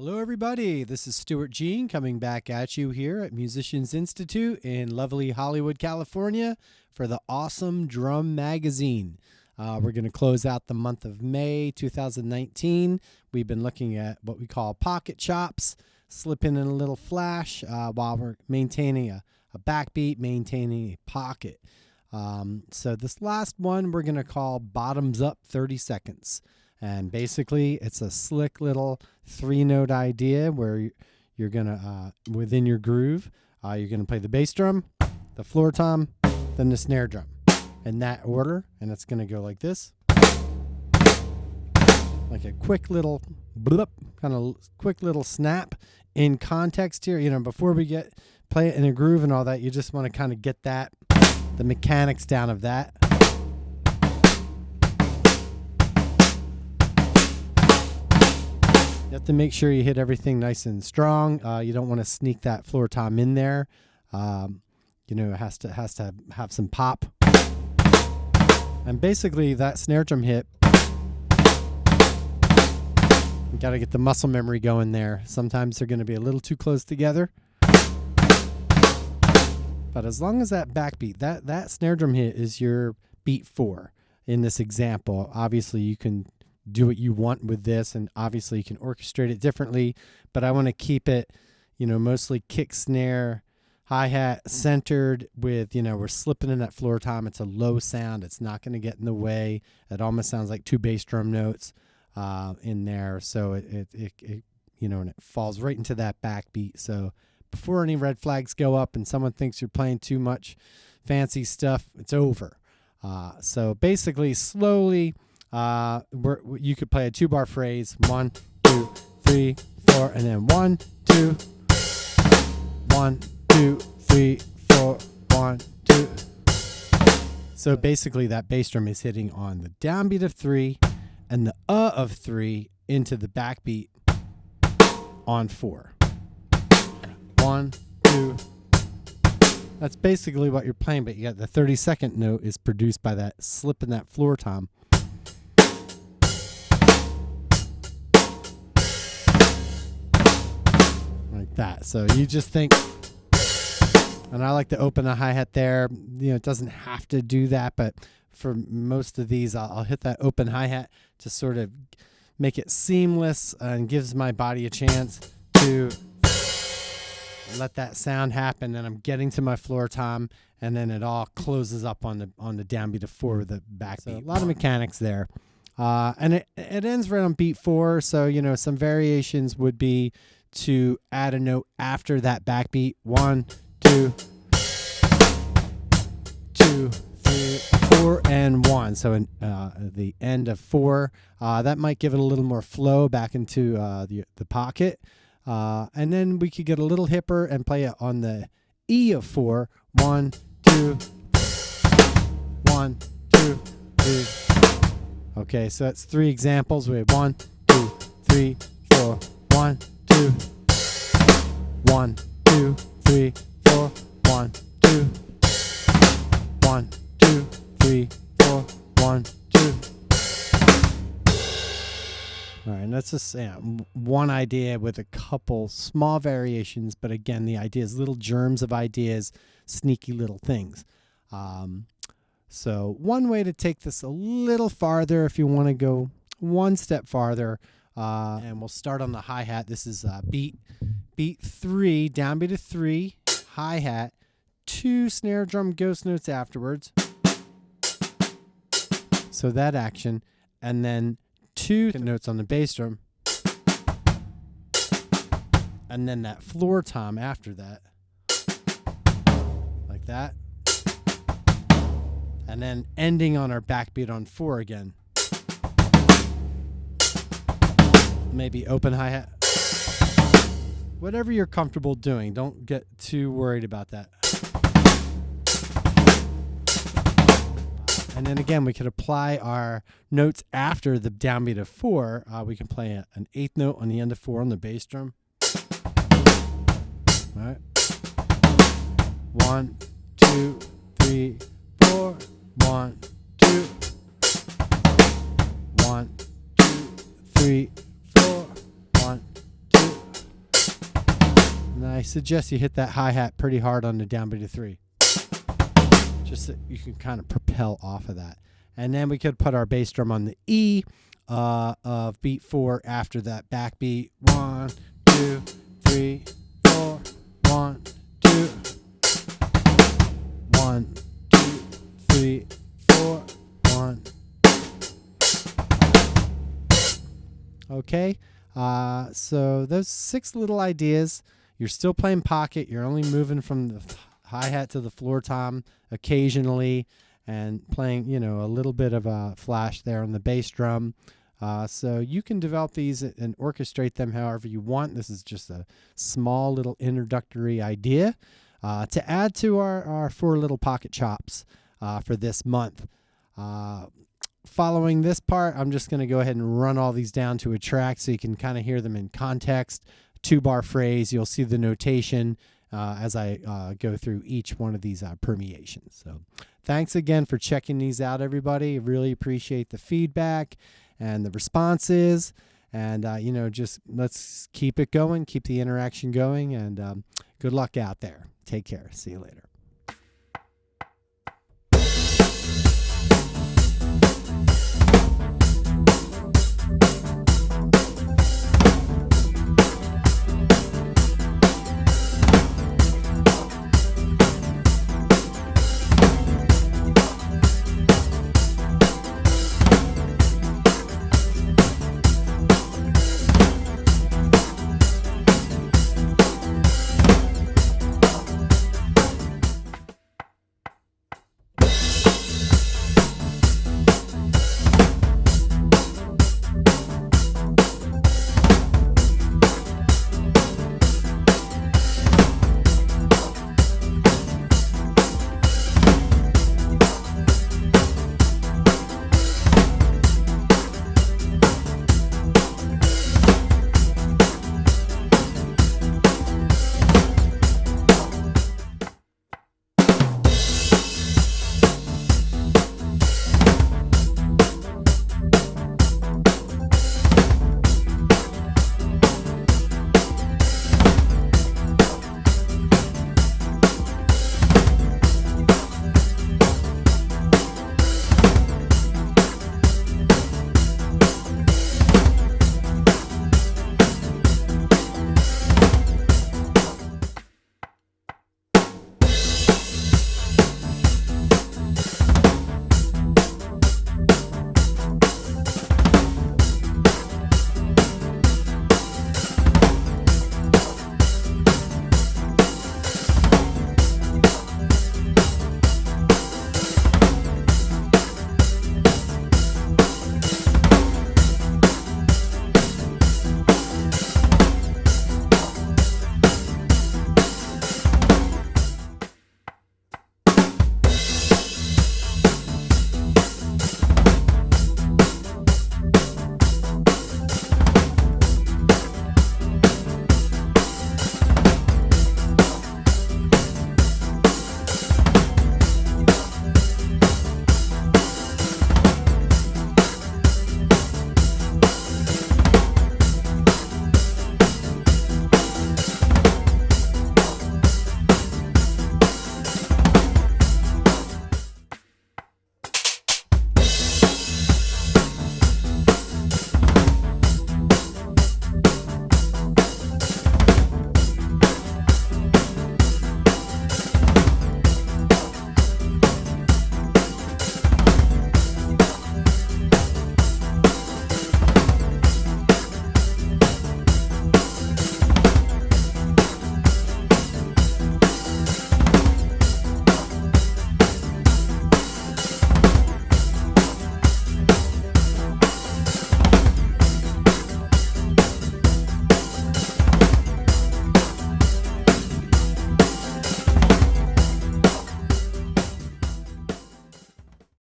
Hello, everybody. This is Stuart Jean coming back at you here at Musicians Institute in lovely Hollywood, California for the Awesome Drum Magazine. We're going to close out the month of May 2019. We've been looking at what we call pocket chops, slipping in a little flash while we're maintaining a backbeat, maintaining a pocket. So this last one we're going to call bottoms up 30 seconds. And basically, it's a slick little 3-note idea where you're going to, within your groove, you're going to play the bass drum, the floor tom, then the snare drum in that order. And it's going to go like this. Like a quick little blip, kind of quick little snap in context here. You know, before we play it in a groove and all that, you just want to kind of get the mechanics down of that. You have to make sure you hit everything nice and strong. You don't want to sneak that floor tom in there. You know, it has to have some pop. And basically, that snare drum hit, you got to get the muscle memory going there. Sometimes they're going to be a little too close together. But as long as that backbeat, that snare drum hit is your beat 4 in this example. Obviously, you can do what you want with this, and obviously you can orchestrate it differently, but I want to keep it, you know, mostly kick, snare, hi-hat centered with, you know, we're slipping in that floor tom. It's a low sound. It's not going to get in the way. It almost sounds like 2 bass drum notes in there. So it you know, and it falls right into that backbeat. So before any red flags go up and someone thinks you're playing too much fancy stuff, it's over. So basically, slowly, you could play a 2-bar phrase, 1, 2, 3, 4, and then 1, 2, 1, 2, 3, 4, 1, 2. So basically, that bass drum is hitting on the downbeat of 3 and the of 3 into the backbeat on 4. 1, 2. That's basically what you're playing, but you got the 32nd note is produced by that slip in that floor tom. Like that. So you just think, and I like to open a hi-hat there. You know, it doesn't have to do that, but for most of these, I'll hit that open hi-hat to sort of make it seamless and gives my body a chance to let that sound happen. And I'm getting to my floor tom, and then it all closes up on the downbeat of 4 with the backbeat. So a lot of mechanics there. And it ends right on beat 4. So, you know, some variations would be to add a note after that backbeat. 1, 2, 2, 3, 4, and 1. So in the end of 4, that might give it a little more flow back into the pocket. And then we could get a little hipper and play it on the E of 4. 1, 2, 1, 2, 3. Okay, so that's 3 examples. We have 1, 2, 3, 4, 1, 2, 1, 2, 3, 4, 1, 2, 1, 2, 3, 4, 1, 2. All right, and that's just one idea with a couple small variations, but again, the idea is little germs of ideas, sneaky little things. So one way to take this a little farther, if you want to go one step farther, and we'll start on the hi-hat. This is beat 3, downbeat of 3, hi-hat, 2 snare drum ghost notes afterwards. So that action, and then 2 notes on the bass drum, and then that floor tom after that, like that, and then ending on our backbeat on 4 again. Maybe open hi-hat. Whatever you're comfortable doing, don't get too worried about that. And then again, we could apply our notes after the downbeat of 4. We can play an 8th note on the end of 4 on the bass drum. All right. 1, 2, 3, 4. 1, 2. 1, 2, 3, 4. 1, 2. suggest you hit that hi-hat pretty hard on the downbeat of 3. Just so you can kind of propel off of that. And then we could put our bass drum on the E of beat 4 after that backbeat. 1, 2, 3, 4. 1, 2. 1, 2, 3, 4. 1. Okay. So those 6 little ideas. You're still playing pocket. You're only moving from the hi-hat to the floor tom occasionally, and playing, a little bit of a flash there on the bass drum. So you can develop these and orchestrate them however you want. This is just a small little introductory idea to add to our 4 little pocket chops for this month. Following this part, I'm just going to go ahead and run all these down to a track so you can kind of hear them in context. 2-bar phrase. You'll see the notation as I go through each one of these permeations. So thanks again for checking these out, everybody. Really appreciate the feedback and the responses. And, just let's keep it going, keep the interaction going, and good luck out there. Take care. See you later.